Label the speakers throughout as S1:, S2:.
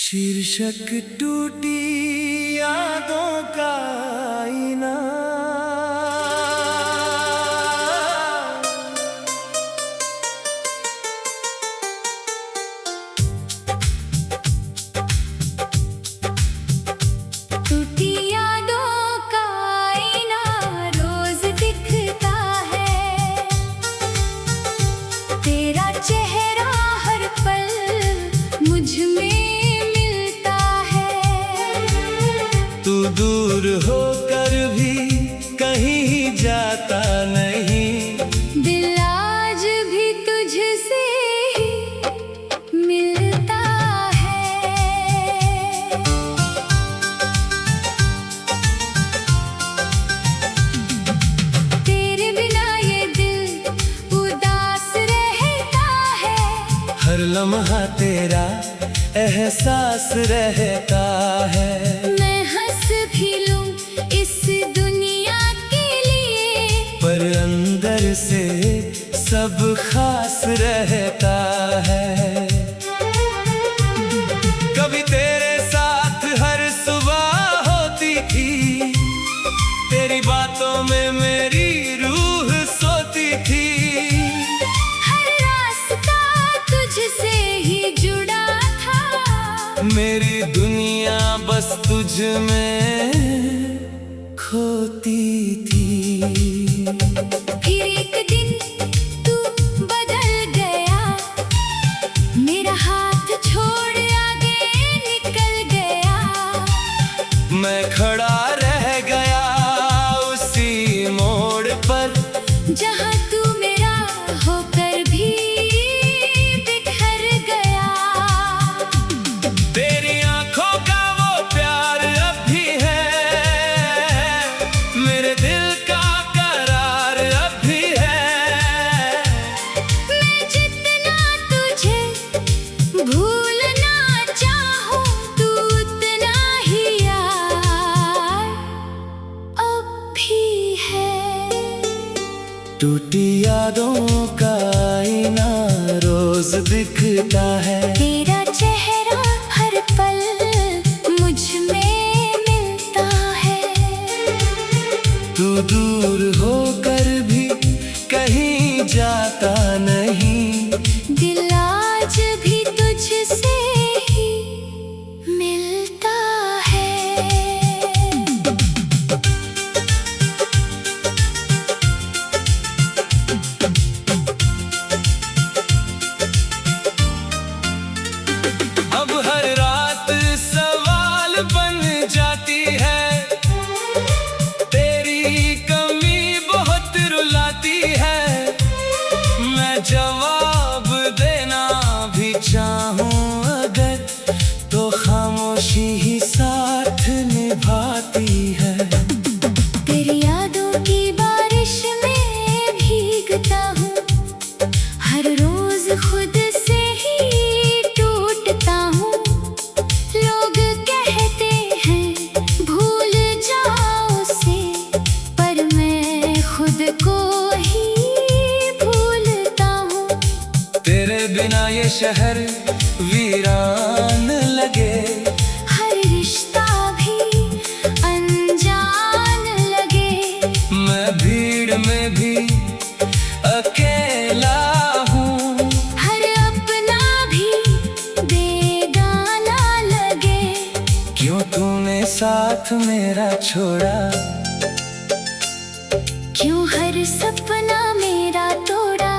S1: शीर्षक टूटी यादों का आईना।
S2: टूटी यादों का आईना रोज दिखता है, तेरा चेहरा हर पल मुझ में मिलता है।
S1: तू दूर होकर भी कहीं जाता नहीं,
S2: दिल आज भी तुझसे ही मिलता है। तेरे बिना ये दिल उदास रहता है,
S1: हर लम्हा तेरा एहसास रहता है।
S2: मैं हंस भी लूं इस दुनिया के लिए,
S1: पर अंदर से सब खास रहता है। कभी तेरे साथ हर सुबह होती थी, तेरी बातों में मेरी रूह सोती थी।
S2: हर रास्ता तुझसे ही जुड़ा था,
S1: मेरी दुनिया बस तुझ में खोती थी।
S2: फिर एक दिन तू बदल गया, मेरा हाथ छोड़ आगे निकल गया।
S1: मैं खड़ा रह गया उसी मोड़ पर,
S2: जहाँ तू मेरा होकर भी बिखर गया।
S1: तेरी आंखों का वो प्यार अब भी है, मेरे दिल का करार अब भी है।
S2: मैं जितना तुझे भूलना चाहूं, तू उतना ही यार अब भी है।
S1: टूटी यादों का आईना रोज दिखता है,
S2: तेरा चेहरा हर पल मुझ में मिलता है।
S1: तू दूर होकर भी कहीं जाता नहीं,
S2: दिल आज भी तुझसे ही मिलता है।
S1: अब हर रात सवाल बन जाती है, तेरी कमी बहुत रुलाती है। मैं जवाब देना भी चाहूं अगर, तो खामोशी ही साथ निभाती है।
S2: तेरी यादों की बारिश में भीगता हूँ, हर रोज खुद से ही टूटता हूँ। लोग कहते हैं भूल जाओ उसे, पर मैं खुद को ही भूलता हूँ।
S1: तेरे बिना ये शहर वीरान लगे,
S2: हर रिश्ता भी अनजान लगे।
S1: मैं भीड़ में भी अकेला हूँ।
S2: हर अपना भी बेगाना लगे,
S1: क्यों तूने साथ मेरा छोड़ा,
S2: क्यों हर सपना मेरा तोड़ा।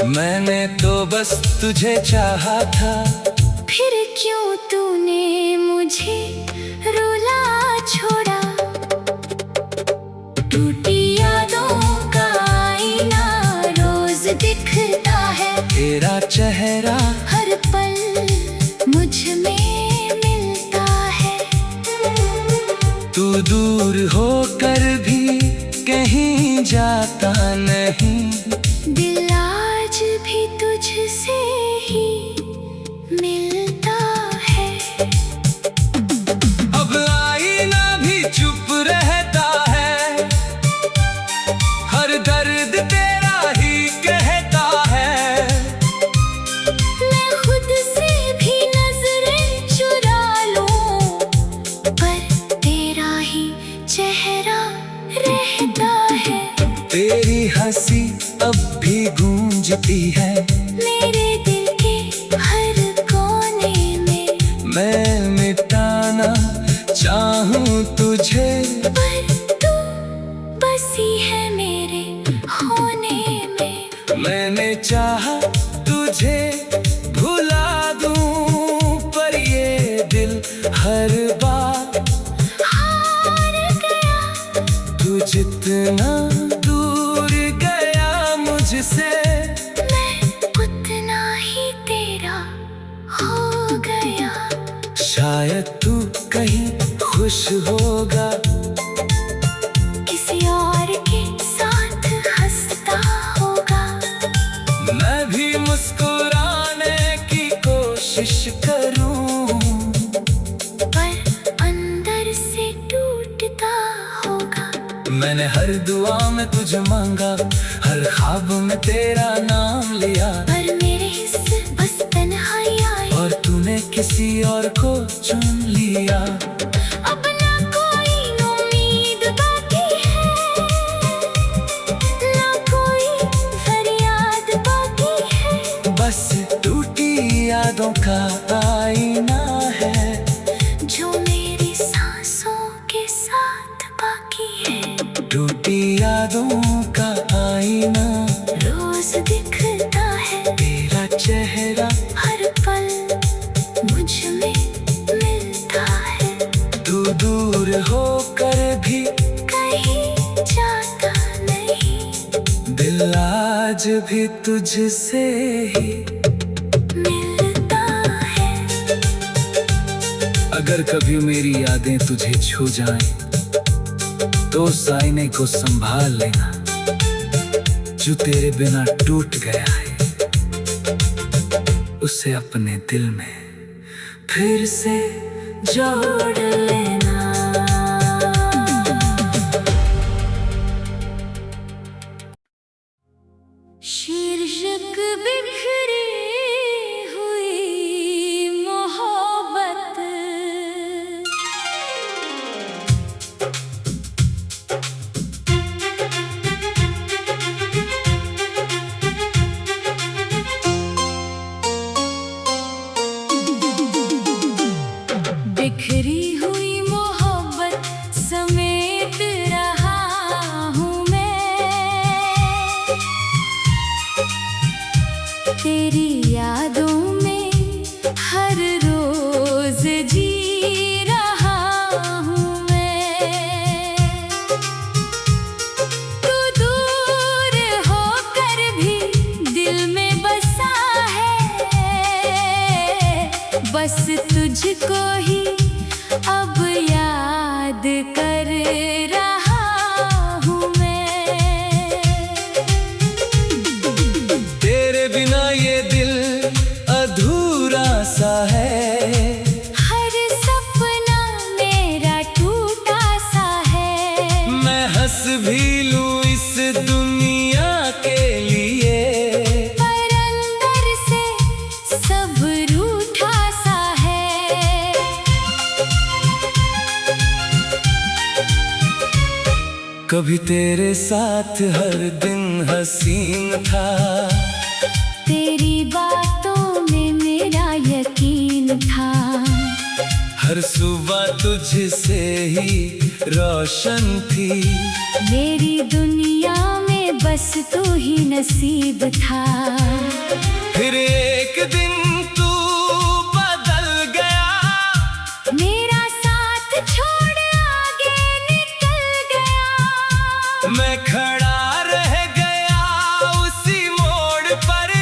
S1: मैंने तो बस तुझे चाहा था,
S2: फिर क्यों तूने मुझे रुला छोड़ा। टूटी यादों का आईना रोज दिखता है,
S1: तेरा चेहरा
S2: हर पल मुझ में मिलता है।
S1: तू दूर होकर भी कहीं जाता नहीं,
S2: दिल आज भी तुझसे ही मिलता है।
S1: अब आईना भी चुप रहता है, हर दर्द तेरा ही कहता है।
S2: मैं हो गया।
S1: शायद तू कहीं खुश होगा,
S2: किसी और के साथ हंसता होगा।
S1: मैं भी मुस्कुराने की कोशिश करूं,
S2: पर अंदर से टूटता होगा।
S1: मैंने हर दुआ में तुझे मांगा, हर ख्वाब में तेरा नाम लिया,
S2: पर मेरे हिस्से बस तन्हाई आई।
S1: और तूने किसी और को चुन लिया।
S2: अब ना कोई उम्मीद बाकी है, ना कोई फरियाद बाकी है।
S1: बस टूटी यादों का आईना है,
S2: जो मेरी सांसों के साथ बाकी है।
S1: टूटी यादों का आईना,
S2: रोज दिखता है
S1: तेरा चेहरा,
S2: हर पल मुझ में मिलता है।
S1: तू दूर होकर भी
S2: कहीं जाता नहीं,
S1: दिल आज भी तुझसे ही
S2: मिलता है।
S1: अगर कभी मेरी यादें तुझे छू जाएं, तो उस आईने को संभाल लेना जो तेरे बिना टूट गया है। उसे अपने दिल में फिर से जोड़ लेना।
S2: शीर्षक बिखरी हुई मोहब्बत। बिखरी हुई मोहब्बत समेट रहा हूँ मैं, तेरी यादों में हर रोज जी रहा हूँ मैं। तू दूर होकर भी दिल में बसा है, बस तुझको ही अब याद कर रहा हूँ मैं।
S1: तेरे बिना ये दिल अधूरा सा है,
S2: हर सपना मेरा टूटा सा है।
S1: मैं हंस भी लूं इस दुनिया के लिए,
S2: पर अंदर से सब रूठा सा है।
S1: कभी तेरे साथ हर दिन हसीन था,
S2: तेरी बातों में मेरा यकीन था।
S1: हर सुबह तुझसे ही रोशन थी,
S2: मेरी दुनिया में बस तू ही नसीब था।
S1: फिर एक दिन तू बदल गया,
S2: मेरा साथ छोड़ आगे निकल गया।
S1: मैं खड़ा रह गया उसी मोड़ पर,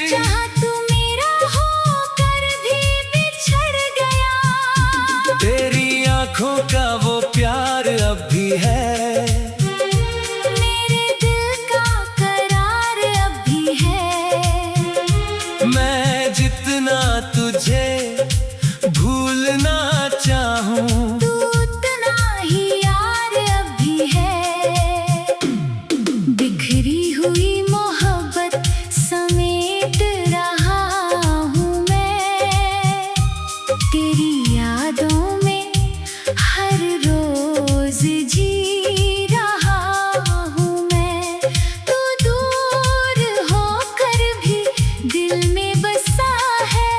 S2: जहाँ तू मेरा होकर भी बिछड़ गया।
S1: तेरी आंखों का वो प्यार अब भी है,
S2: मेरे दिल का करार अब भी है।
S1: मैं जितना तुझे भूलना चाहूं,
S2: तू उतना ही यार अब भी है। बिखरी हुई मोहब्बत समेट रहा हूँ मैं, तेरी यादों में हर रोज जी रहा हूँ मैं। तू दूर होकर भी दिल में बसा है,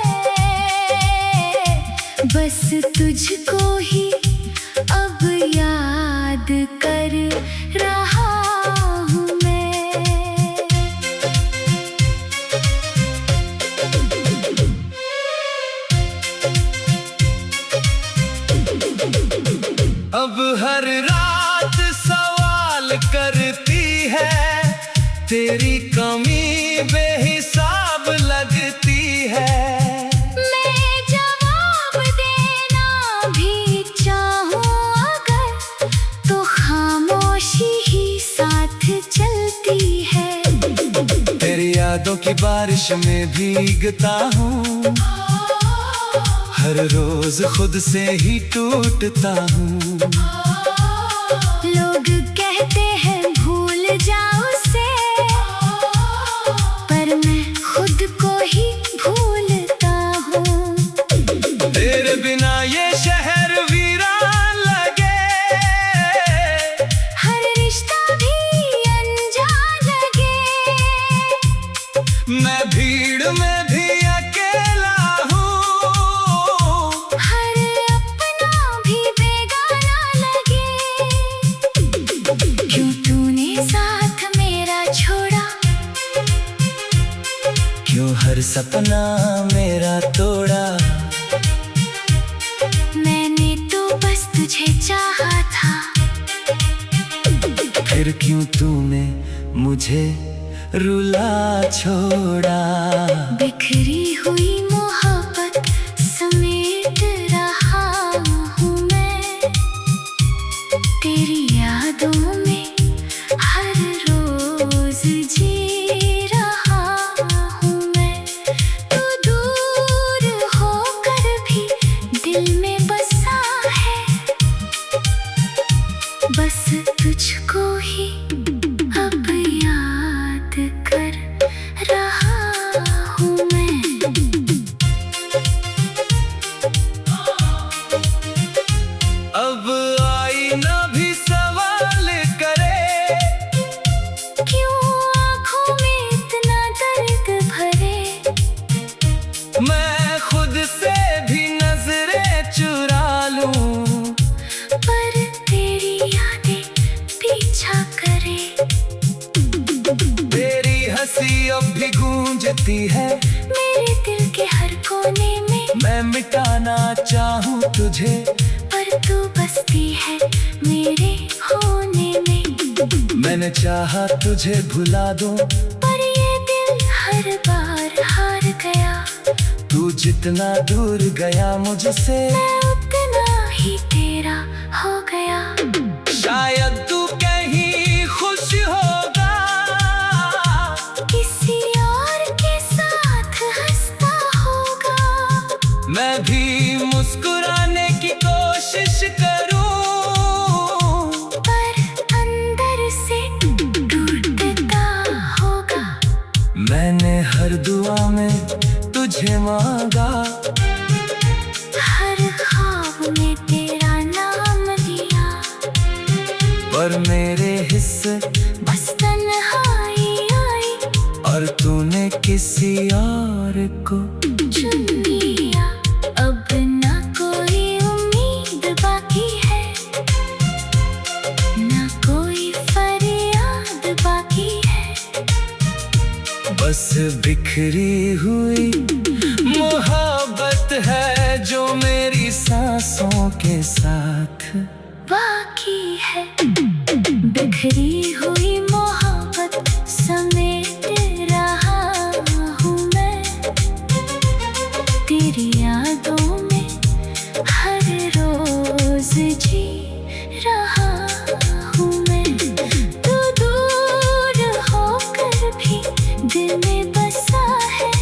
S2: बस तुझको ही अब याद कर रहा हूँ मैं।
S1: अब हर रात सवाल करती है, तेरी कमी बेहिसाब लगती है। यादों की बारिश में भीगता हूँ, हर रोज खुद से ही टूटता हूँ।
S2: लोग कहते हैं भूल जाओ उसे, पर मैं खुद को ही भूलता हूँ।
S1: तेरे बिना ये शहर वीरान लगे,
S2: हर रिश्ता भी अनजान लगे।
S1: मैं भीड़ में भी अकेला हूँ,
S2: हर अपना भी बेगाना लगे। क्यों तूने साथ मेरा छोड़ा,
S1: क्यों हर सपना मेरा तोड़ा।
S2: मैंने तो बस तुझे चाहा था,
S1: फिर क्यों तूने मुझे रुला छोड़ा।
S2: बिखरी हुई मोहब्बत समेट रहा हूँ मैं, तेरी यादों में हर रोज जी रहा हूँ मैं। तू दूर होकर भी दिल में बसा है, बस तुझको ही अब याद कर रहा हूँ मैं।
S1: अब आईना भी सवाल करे,
S2: क्यों आँखों में इतना दर्द भरे।
S1: मैं खुद से भी नजरें चुरा लूं,
S2: पर तेरी यादें पीछा करे।
S1: तेरी हंसी अब भी गूंजती है
S2: मेरे दिल के हर कोने में,
S1: मैं मिटाना चाहूँ तुझे,
S2: पर तू बसती है मेरे होने में।
S1: मैंने चाहा तुझे भुला दूं,
S2: पर ये दिल हर बार हार गया।
S1: तू जितना दूर गया मुझसे,
S2: मैं उतना ही तेरा हो गया।
S1: शायद तू कहीं खुश होगा,
S2: किसी और के साथ हंसता होगा।
S1: मैं भी मुस्कुराने की कोशिश करूं,
S2: पर अंदर से टूटता होगा।
S1: मैंने हर दुआ में तुझे मांगा,
S2: हर ख्वाब में तेरा नाम लिया,
S1: पर मेरे हिस्से
S2: बस तन्हाई आई
S1: और तूने किसी और को
S2: चुन लिया। अब ना कोई उम्मीद बाकी है, ना कोई फरियाद बाकी है।
S1: बस बिखरी हुई मोहब्बत है जो मेरी सांसों के साथ
S2: बाकी है। बिखरी हुई मोहब्बत समेट रहा हूँ मैं, तेरी यादों में हर रोज जी रहा हूँ मैं। तू दूर होकर भी दिल में बसा है,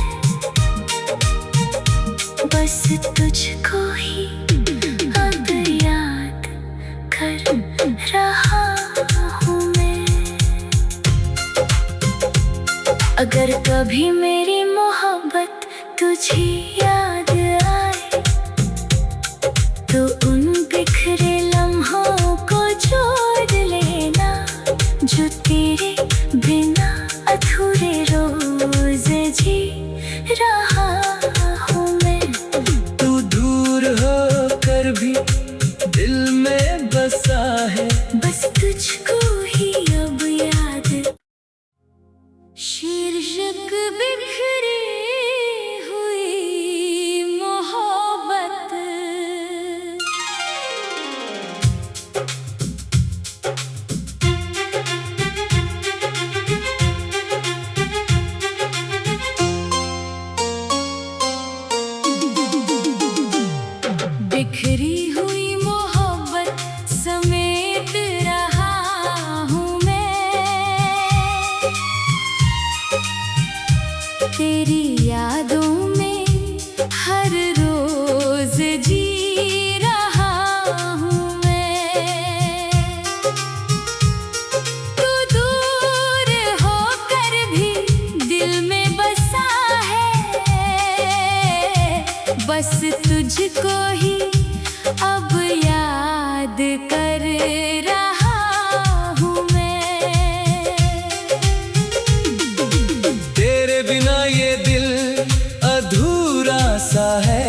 S2: बस तुझको ही अब याद कर रहा हूँ मैं। अगर कभी मेरी मोहब्बत तुझे याद आए, तो उन बिखरे लम्हों को जोड़ लेना, जो तेरे बिना अधूरे रोज जी रहा हूँ मैं।
S1: तू दूर होकर भी दिल में बसा है,
S2: बस तुझको ही अब याद। शीर्षक बिखरी हुई मोहब्बत। बिखरी हुई मोहब्बत समेट रहा हूँ मैं। बस तुझको ही अब याद कर रहा हूँ मैं।
S1: तेरे बिना ये दिल अधूरा सा है,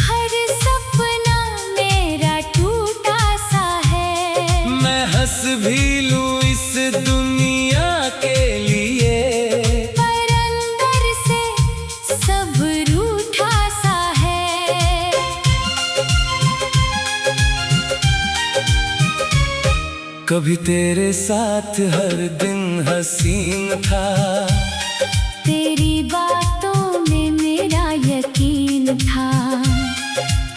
S2: हर सपना मेरा टूटा सा है।
S1: मैं हंस भी लूं इस दुनिया के लिए,
S2: पर अंदर से सब रूठा सा है।
S1: कभी तेरे साथ हर दिन हसीन था,
S2: तेरी बातों में मेरा यकीन था।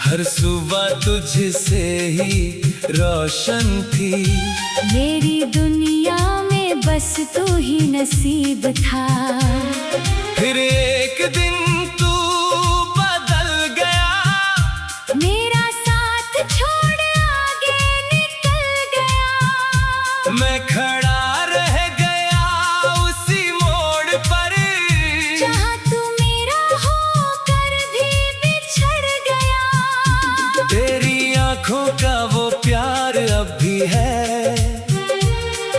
S1: हर सुबह तुझसे ही रोशन थी,
S2: मेरी दुनिया में बस तू ही नसीब था।
S1: फिर एक दिन तू बदल गया,
S2: मेरा साथ छोड़ आगे निकल गया।
S1: मैं खड़ा रह गया उसी मोड़ पर,
S2: जहाँ तू मेरा होकर भी बिछड़ गया।
S1: तेरी आंखों का वो प्यार अब भी है,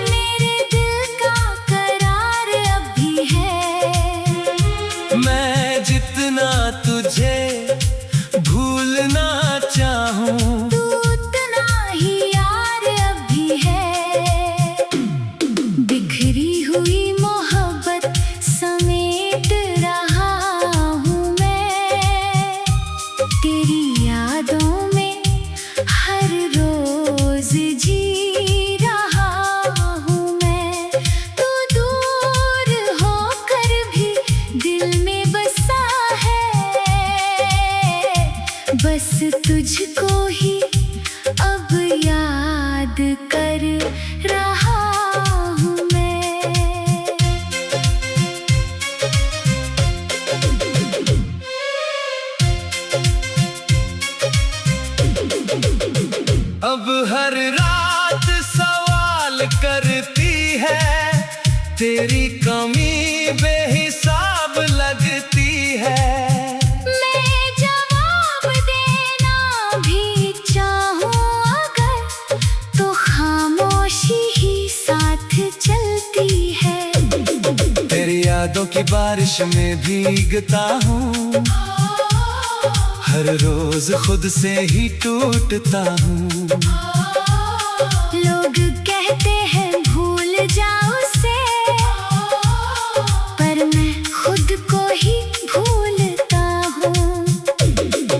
S2: मेरे दिल का करार अब भी है।
S1: मैं जितना तुझे भूलना चाहूं,
S2: तू उतना ही यार अब भी है। बिखरी हुई मोहब्बत समेट रहा हूँ मैं, तेरी यादों में हर रोज जी रहा हूँ मैं। तू दूर होकर भी दिल में बसा है, बस तुझको ही अब याद कर रहा हूँ मैं।
S1: अब हर रात सवाल करती है, तेरी कमी बेहिसाब लगती है।
S2: मैं जवाब देना भी चाहूँ अगर, तो खामोशी ही साथ चलती है।
S1: तेरी यादों की बारिश में भीगता हूँ, हर रोज खुद से ही टूटता हूँ।
S2: लोग कहते हैं भूल जाओ उसे, पर मैं खुद को ही भूलता हूँ।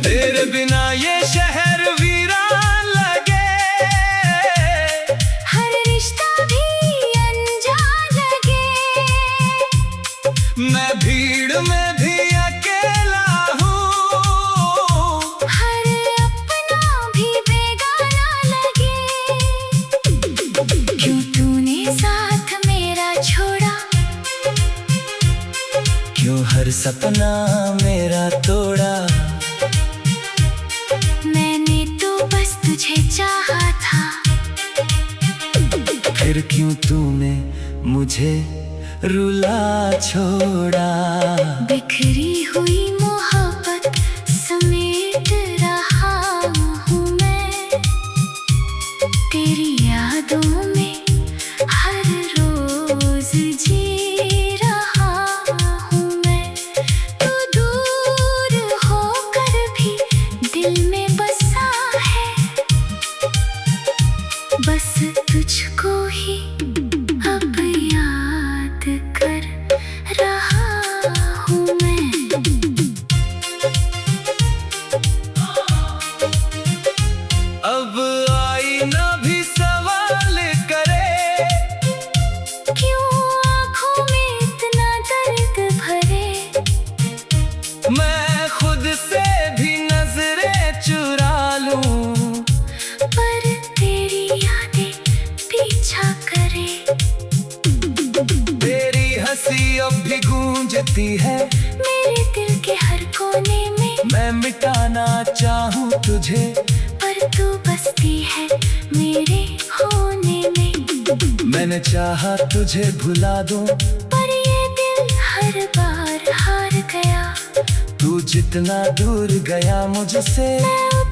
S1: तेरे बिना ये शहर वीरान लगे,
S2: हर रिश्ता भी अनजान लगे।
S1: मैं भीड़ में भी अकेला हूँ,
S2: हर अपना भी बेगाना लगे। क्यों तूने साथ मेरा छोड़ा,
S1: क्यों हर सपना मेरा तोड़ा।
S2: मैंने तो बस तुझे चाहा था,
S1: फिर क्यों तूने मुझे रुला छोड़ा।
S2: बिखरी हुई मोहब्बत समेट रहा हूँ मैं, तेरी यादों में हर रोज जी रहा हूँ मैं। तू दूर होकर भी दिल में बसा है, बस तुझको ही अब याद कर रहा हूँ मैं।
S1: अब आईना भी सवाल करे,
S2: क्यों आँखों में इतना दर्द भरे।
S1: मैं खुद से भी नजरें चुरा लूं,
S2: पर तेरी यादें पीछा करे।
S1: तेरी हंसी अब भी गूंजती है
S2: मेरे दिल के हर कोने में।
S1: मैं मिटाना चाहूँ तुझे,
S2: पर तू बसती है मेरे होने में।
S1: मैंने चाहा तुझे भुला दूं,
S2: पर ये दिल हर बार हार गया।
S1: तू जितना दूर गया मुझसे,
S2: मैं